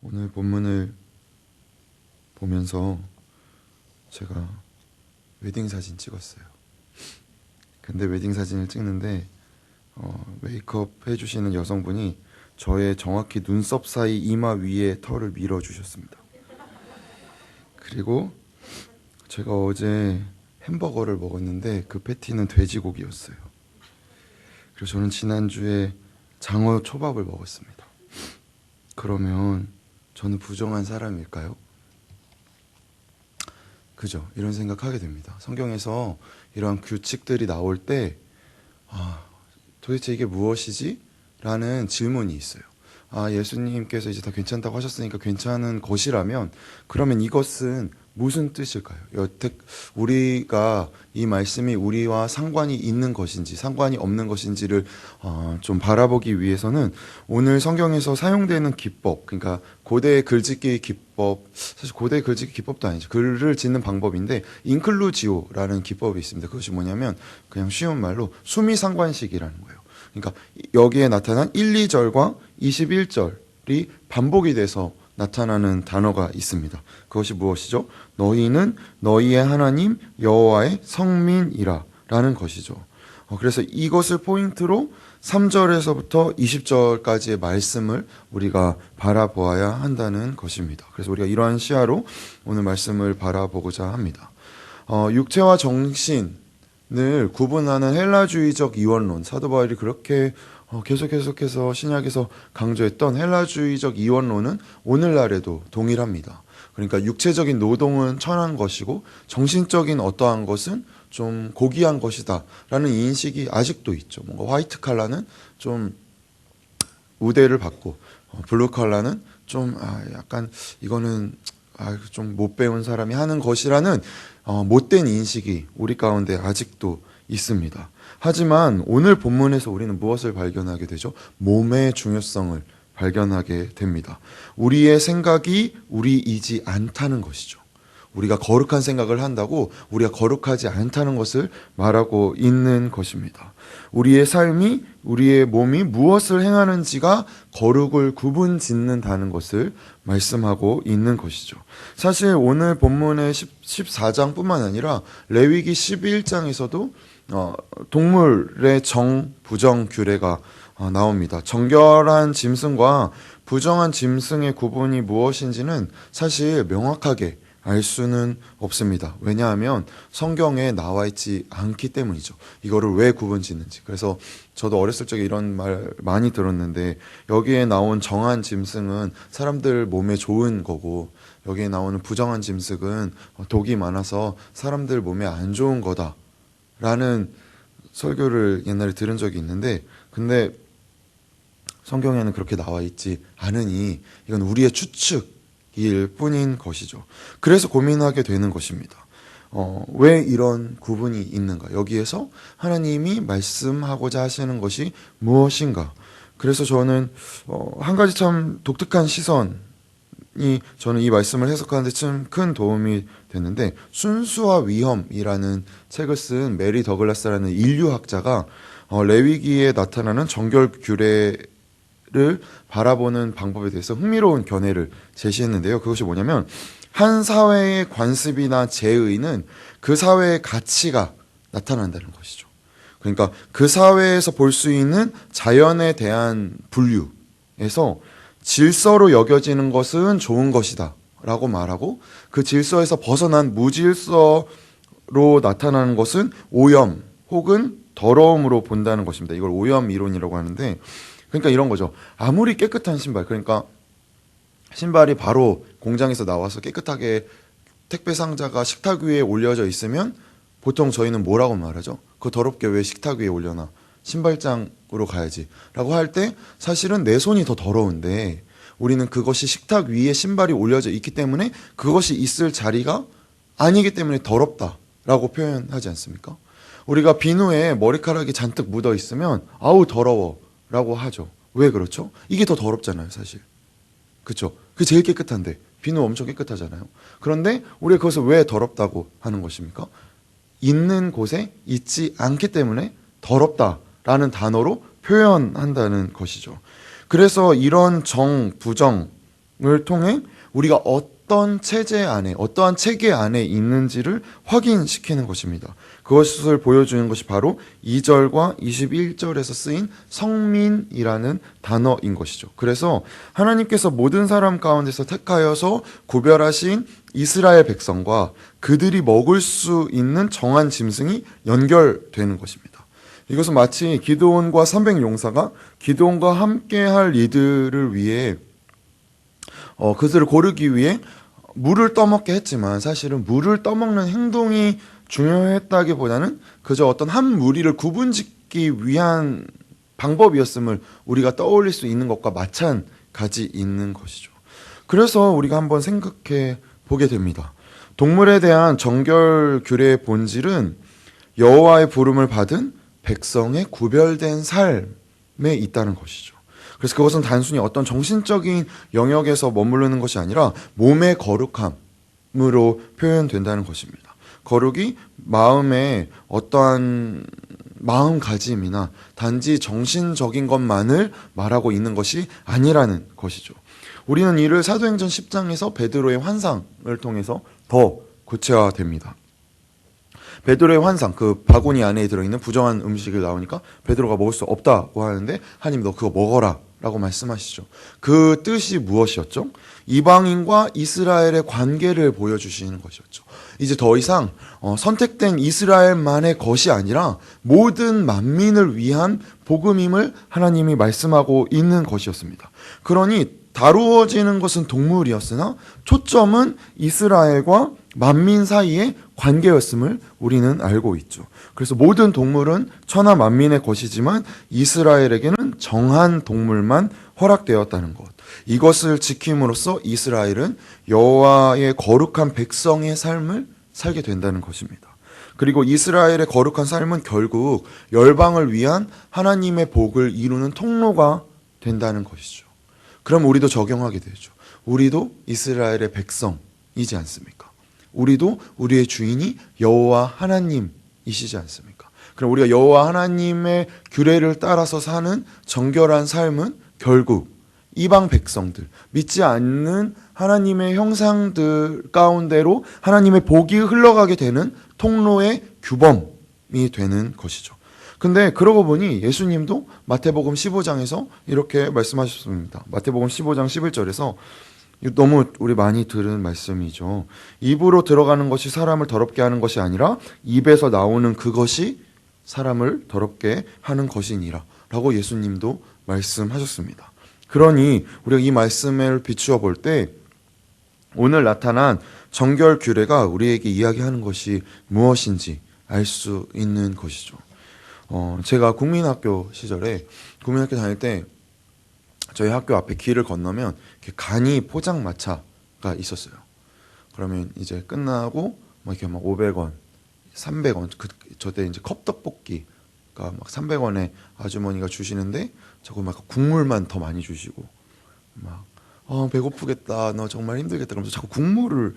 오늘 본문을 보면서 제가 웨딩 사진 찍었어요. 근데 웨딩 사진을 찍는데 메이크업 해주시는 여성분이 저의 정확히 눈썹 사이 이마 위에 털을 밀어주셨습니다. 그리고 제가 어제 햄버거를 먹었는데 그 패티는 돼지고기였어요. 그리고 저는 지난주에 장어 초밥을 먹었습니다. 그러면 저는 부정한 사람일까요? 그죠? 이런 생각하게 됩니다. 성경에서 이러한 규칙들이 나올 때 도대체 이게 무엇이지? 라는 질문이 있어요. 예수님께서 이제 다 괜찮다고 하셨으니까 괜찮은 것이라면 그러면 이것은 무슨 뜻일까요? 여태 우리가 이 말씀이 우리와 상관이 있는 것인지 상관이 없는 것인지를 좀 바라보기 위해서는 오늘 성경에서 사용되는 기법, 그러니까 고대 글짓기 기법, 사실 고대 글짓기 기법도 아니죠. 글을 짓는 방법인데 인클루지오라는 기법이 있습니다. 그것이 뭐냐면 그냥 쉬운 말로 수미상관식이라는 거예요. 그러니까 여기에 나타난 1, 2절과 21절이 반복이 돼서 나타나는 단어가 있습니다. 그것이 무엇이죠? 너희는 너희의 하나님 여호와의 성민이라 라는 것이죠. 그래서 이것을 포인트로 3절에서부터 20절까지의 말씀을 우리가 바라보아야 한다는 것입니다. 그래서 우리가 이러한 시야로 오늘 말씀을 바라보고자 합니다. 육체와 정신을 구분하는 헬라주의적 이원론, 사도 바울이 그렇게 계속해서 신약에서 강조했던 헬라주의적 이원론은 오늘날에도 동일합니다. 그러니까 육체적인 노동은 천한 것이고 정신적인 어떠한 것은 좀 고귀한 것이다 라는 인식이 아직도 있죠. 뭔가 화이트 칼라는 좀 우대를 받고 블루 칼라는 좀 약간 이거는 좀 못 배운 사람이 하는 것이라는 못된 인식이 우리 가운데 아직도 있습니다. 하지만 오늘 본문에서 우리는 무엇을 발견하게 되죠? 몸의 중요성을 발견하게 됩니다. 우리의 생각이 우리이지 않다는 것이죠. 우리가 거룩한 생각을 한다고 우리가 거룩하지 않다는 것을 말하고 있는 것입니다. 우리의 삶이, 우리의 몸이 무엇을 행하는지가 거룩을 구분짓는다는 것을 말씀하고 있는 것이죠. 사실 오늘 본문의 14장뿐만 아니라 레위기 11장에서도 동물의 정, 부정 규례가 나옵니다. 정결한 짐승과 부정한 짐승의 구분이 무엇인지는 사실 명확하게 알 수는 없습니다. 왜냐하면 성경에 나와 있지 않기 때문이죠. 이거를 왜 구분짓는지. 그래서 저도 어렸을 적에 이런 말 많이 들었는데 여기에 나온 정한 짐승은 사람들 몸에 좋은 거고 여기에 나오는 부정한 짐승은 독이 많아서 사람들 몸에 안 좋은 거다 라는 설교를 옛날에 들은 적이 있는데 근데 성경에는 그렇게 나와 있지 않으니 이건 우리의 추측일 뿐인 것이죠. 그래서 고민하게 되는 것입니다. 왜 이런 구분이 있는가? 여기에서 하나님이 말씀하고자 하시는 것이 무엇인가? 그래서 저는 한 가지 참 독특한 시선이 저는 이 말씀을 해석하는데 참 큰 도움이 됐는데 순수와 위험이라는 책을 쓴 메리 더글라스라는 인류학자가 레위기에 나타나는 정결 규례를 바라보는 방법에 대해서 흥미로운 견해를 제시했는데요. 그것이 뭐냐면 한 사회의 관습이나 제의는 그 사회의 가치가 나타난다는 것이죠. 그러니까 그 사회에서 볼 수 있는 자연에 대한 분류에서 질서로 여겨지는 것은 좋은 것이다 라고 말하고 그 질서에서 벗어난 무질서로 나타나는 것은 오염 혹은 더러움으로 본다는 것입니다. 이걸 오염 이론이라고 하는데 그러니까 이런 거죠. 아무리 깨끗한 신발, 그러니까 신발이 바로 공장에서 나와서 깨끗하게 택배 상자가 식탁 위에 올려져 있으면 보통 저희는 뭐라고 말하죠? 그거 더럽게 왜 식탁 위에 올려놔? 신발장으로 가야지 라고 할 때 사실은 내 손이 더 더러운데 우리는 그것이 식탁 위에 신발이 올려져 있기 때문에 그것이 있을 자리가 아니기 때문에 더럽다라고 표현하지 않습니까? 우리가 비누에 머리카락이 잔뜩 묻어 있으면 아우 더러워 라고 하죠. 왜 그렇죠? 이게 더 더럽잖아요, 사실. 그렇죠? 그게 제일 깨끗한데 비누 엄청 깨끗하잖아요. 그런데 우리가 그것을 왜 더럽다고 하는 것입니까? 있는 곳에 있지 않기 때문에 더럽다라는 단어로 표현한다는 것이죠. 그래서 이런 정, 부정을 통해 우리가 어떤 체제 안에, 어떠한 체계 안에 있는지를 확인시키는 것입니다. 그것을 보여주는 것이 바로 2절과 21절에서 쓰인 성민이라는 단어인 것이죠. 그래서 하나님께서 모든 사람 가운데서 택하여서 구별하신 이스라엘 백성과 그들이 먹을 수 있는 정한 짐승이 연결되는 것입니다. 이것은 마치 기드온과 300용사가 기드온과 함께할 이들을 위해 그들을 고르기 위해 물을 떠먹게 했지만 사실은 물을 떠먹는 행동이 중요했다기보다는 그저 어떤 한 무리를 구분짓기 위한 방법이었음을 우리가 떠올릴 수 있는 것과 마찬가지인 것이죠. 그래서 우리가 한번 생각해 보게 됩니다. 동물에 대한 정결 규례의 본질은 여호와의 부름을 받은 백성의 구별된 삶에 있다는 것이죠. 그래서 그것은 단순히 어떤 정신적인 영역에서 머무르는 것이 아니라 몸의 거룩함으로 표현된다는 것입니다. 거룩이 마음의 어떠한 마음가짐이나 단지 정신적인 것만을 말하고 있는 것이 아니라는 것이죠. 우리는 이를 사도행전 10장에서 베드로의 환상을 통해서 더 구체화됩니다. 베드로의 환상, 그 바구니 안에 들어있는 부정한 음식을 나오니까 베드로가 먹을 수 없다고 하는데 하나님 너 그거 먹어라 라고 말씀하시죠. 그 뜻이 무엇이었죠? 이방인과 이스라엘의 관계를 보여주시는 것이었죠. 이제 더 이상 선택된 이스라엘만의 것이 아니라 모든 만민을 위한 복음임을 하나님이 말씀하고 있는 것이었습니다. 그러니 다루어지는 것은 동물이었으나 초점은 이스라엘과 만민 사이의 관계였음을 우리는 알고 있죠. 그래서 모든 동물은 천하 만민의 것이지만 이스라엘에게는 정한 동물만 허락되었다는 것. 이것을 지킴으로써 이스라엘은 여호와의 거룩한 백성의 삶을 살게 된다는 것입니다. 그리고 이스라엘의 거룩한 삶은 결국 열방을 위한 하나님의 복을 이루는 통로가 된다는 것이죠. 그럼 우리도 적용하게 되죠. 우리도 이스라엘의 백성이지 않습니까? 우리도 우리의 주인이 여호와 하나님이시지 않습니까? 그럼 우리가 여호와 하나님의 규례를 따라서 사는 정결한 삶은 결국 이방 백성들, 믿지 않는 하나님의 형상들 가운데로 하나님의 복이 흘러가게 되는 통로의 규범이 되는 것이죠. 근데 그러고 보니 예수님도 마태복음 15장에서 이렇게 말씀하셨습니다. 마태복음 15장 11절에서 너무 우리 많이 들은 말씀이죠. 입으로 들어가는 것이 사람을 더럽게 하는 것이 아니라 입에서 나오는 그것이 사람을 더럽게 하는 것이니라 라고 예수님도 말씀하셨습니다. 그러니 우리가 이 말씀을 비추어 볼 때 오늘 나타난 정결 규례가 우리에게 이야기하는 것이 무엇인지 알 수 있는 것이죠. 제가 국민학교 시절에 국민학교 다닐 때 저희 학교 앞에 길을 건너면 간이 포장마차가 있었어요. 그러면 이제 끝나고 막 이렇게 막 500원, 300원, 저때 이제 컵떡볶이가 막 300원에 아주머니가 주시는데 저거 막 국물만 더 많이 주시고 막 배고프겠다, 너 정말 힘들겠다 그러면서 자꾸 국물을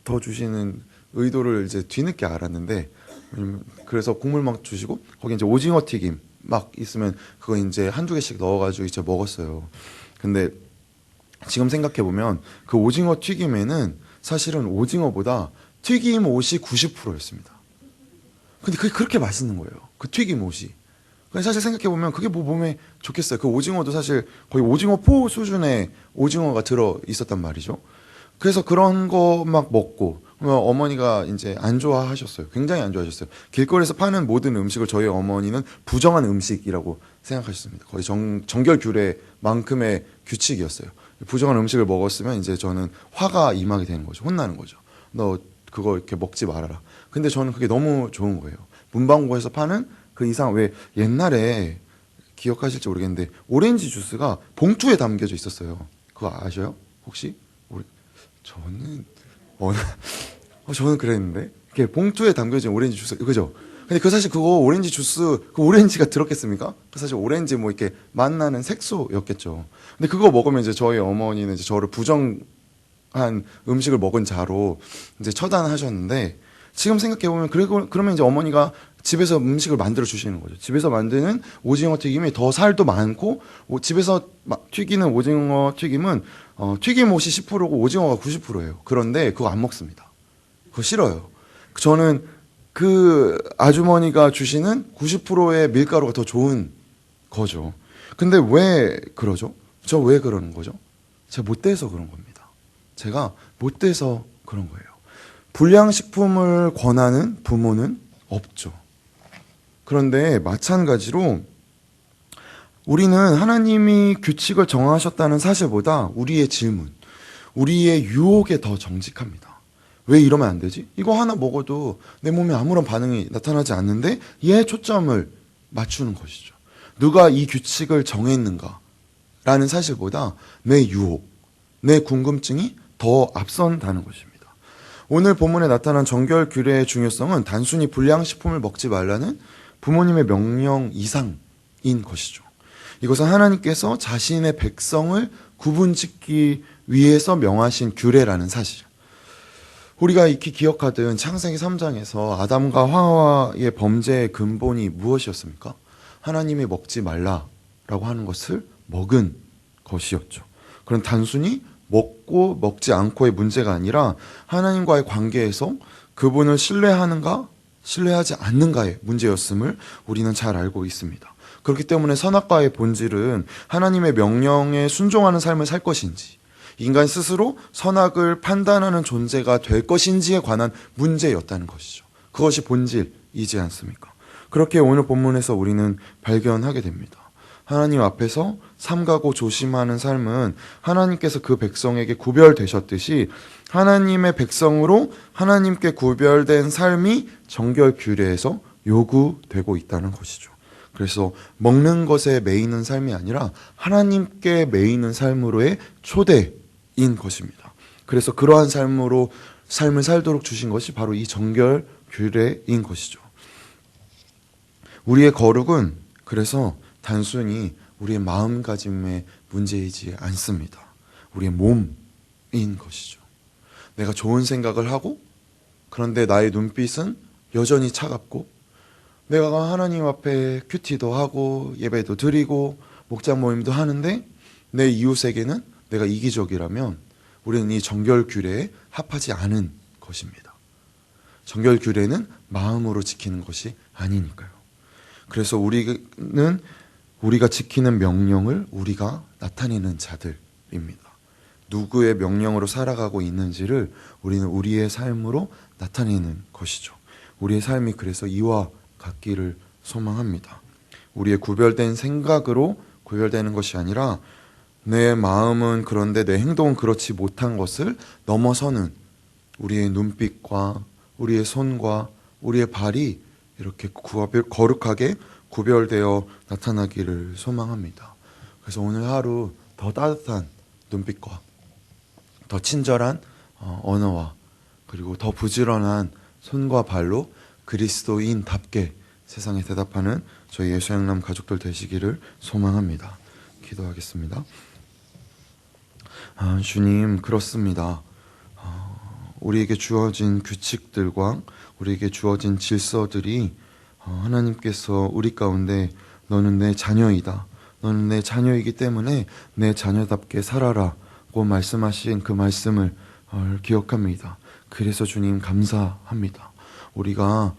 더 주시는 의도를 이제 뒤늦게 알았는데, 그래서 국물 막 주시고 거기 이제 오징어 튀김 막 있으면 그거 이제 한두 개씩 넣어가지고 이제 먹었어요. 근데 지금 생각해 보면 그 오징어 튀김에는 사실은 오징어보다 튀김 옷이 90%였습니다. 근데 그게 그렇게 맛있는 거예요. 그 튀김 옷이. 사실 생각해 보면 그게 뭐 몸에 좋겠어요. 그 오징어도 사실 거의 오징어 포 수준의 오징어가 들어 있었단 말이죠. 그래서 그런 거 막 먹고 어머니가 이제 안 좋아하셨어요. 굉장히 안 좋아하셨어요. 길거리에서 파는 모든 음식을 저희 어머니는 부정한 음식이라고 생각하셨습니다. 거의 정결 규례만큼의 규칙이었어요. 부정한 음식을 먹었으면 이제 저는 화가 임하게 되는 거죠. 혼나는 거죠. 너 그거 이렇게 먹지 말아라. 근데 저는 그게 너무 좋은 거예요. 문방구에서 파는 그 이상, 왜 옛날에 기억하실지 모르겠는데 오렌지 주스가 봉투에 담겨져 있었어요. 그거 아셔요? 혹시? 저는 그랬는데 이렇게 봉투에 담겨진 오렌지 주스, 그죠? 근데 그 사실 그거 오렌지 주스, 그 오렌지가 들었겠습니까? 그 사실 오렌지 뭐 이렇게 맛나는 색소였겠죠. 근데 그거 먹으면 이제 저희 어머니는 이제 저를 부정한 음식을 먹은 자로 이제 처단하셨는데, 지금 생각해 보면 그러면 이제 어머니가 집에서 음식을 만들어 주시는 거죠. 집에서 만드는 오징어 튀김이 더 살도 많고, 집에서 튀기는 오징어 튀김은 튀김옷이 10%고 오징어가 90%예요. 그런데 그거 안 먹습니다. 그거 싫어요. 저는 그 아주머니가 주시는 90%의 밀가루가 더 좋은 거죠. 근데 왜 그러죠? 저 왜 그러는 거죠? 제가 못돼서 그런 겁니다. 제가 못돼서 그런 거예요. 불량식품을 권하는 부모는 없죠. 그런데 마찬가지로 우리는 하나님이 규칙을 정하셨다는 사실보다 우리의 질문, 우리의 유혹에 더 정직합니다. 왜 이러면 안 되지? 이거 하나 먹어도 내 몸에 아무런 반응이 나타나지 않는데 얘 초점을 맞추는 것이죠. 누가 이 규칙을 정했는가? 라는 사실보다 내 유혹, 내 궁금증이 더 앞선다는 것입니다. 오늘 본문에 나타난 정결 규례의 중요성은 단순히 불량식품을 먹지 말라는 부모님의 명령 이상인 것이죠. 이것은 하나님께서 자신의 백성을 구분짓기 위해서 명하신 규례라는 사실. 우리가 익히 기억하던 창세기 3장에서 아담과 하와의 범죄의 근본이 무엇이었습니까? 하나님이 먹지 말라라고 하는 것을 먹은 것이었죠. 그런 단순히 먹고 먹지 않고의 문제가 아니라 하나님과의 관계에서 그분을 신뢰하는가 신뢰하지 않는가의 문제였음을 우리는 잘 알고 있습니다. 그렇기 때문에 선악과의 본질은 하나님의 명령에 순종하는 삶을 살 것인지, 인간 스스로 선악을 판단하는 존재가 될 것인지에 관한 문제였다는 것이죠. 그것이 본질이지 않습니까? 그렇게 오늘 본문에서 우리는 발견하게 됩니다. 하나님 앞에서 삼가고 조심하는 삶은 하나님께서 그 백성에게 구별되셨듯이 하나님의 백성으로 하나님께 구별된 삶이 정결 규례에서 요구되고 있다는 것이죠. 그래서 먹는 것에 매이는 삶이 아니라 하나님께 매이는 삶으로의 초대인 것입니다. 그래서 그러한 삶을 살도록 주신 것이 바로 이 정결 규례인 것이죠. 우리의 거룩은 그래서 단순히 우리의 마음가짐의 문제이지 않습니다. 우리의 몸인 것이죠. 내가 좋은 생각을 하고 그런데 나의 눈빛은 여전히 차갑고 내가 하나님 앞에 큐티도 하고 예배도 드리고 목장 모임도 하는데 내 이웃에게는 내가 이기적이라면 우리는 이 정결 규례에 합하지 않은 것입니다. 정결 규례는 마음으로 지키는 것이 아니니까요. 그래서 우리가 지키는 명령을 우리가 나타내는 자들입니다. 누구의 명령으로 살아가고 있는지를 우리는 우리의 삶으로 나타내는 것이죠. 우리의 삶이 그래서 이와 같기를 소망합니다. 우리의 구별된 생각으로 구별되는 것이 아니라 내 마음은 그런데 내 행동은 그렇지 못한 것을 넘어서는 우리의 눈빛과 우리의 손과 우리의 발이 이렇게 거룩하게 구별되어 나타나기를 소망합니다. 그래서 오늘 하루 더 따뜻한 눈빛과 더 친절한 언어와 그리고 더 부지런한 손과 발로 그리스도인답게 세상에 대답하는 저희 예수양남 가족들 되시기를 소망합니다. 기도하겠습니다. 주님, 그렇습니다. 우리에게 주어진 규칙들과 우리에게 주어진 질서들이 하나님께서 우리 가운데 너는 내 자녀이다. 너는 내 자녀이기 때문에 내 자녀답게 살아라고 말씀하신 그 말씀을 기억합니다. 그래서 주님 감사합니다. 우리가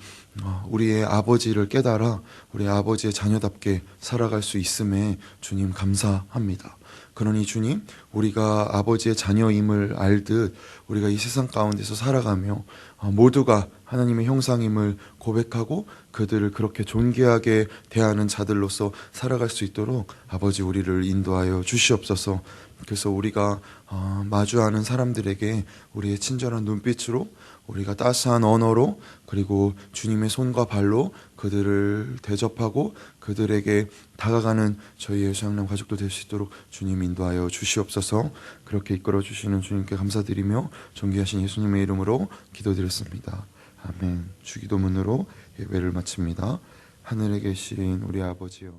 우리의 아버지를 깨달아 우리 아버지의 자녀답게 살아갈 수 있음에 주님 감사합니다. 그러니 주님, 우리가 아버지의 자녀임을 알듯 우리가 이 세상 가운데서 살아가며 모두가 하나님의 형상임을 고백하고 그들을 그렇게 존귀하게 대하는 자들로서 살아갈 수 있도록 아버지 우리를 인도하여 주시옵소서. 그래서 우리가 마주하는 사람들에게 우리의 친절한 눈빛으로 우리가 따스한 언어로 그리고 주님의 손과 발로 그들을 대접하고 그들에게 다가가는 저희 예수양남 가족도 될 수 있도록 주님 인도하여 주시옵소서. 그렇게 이끌어 주시는 주님께 감사드리며 존귀하신 예수님의 이름으로 기도드렸습니다. 아멘. 주기도문으로 예배를 마칩니다. 하늘에 계신 우리 아버지여,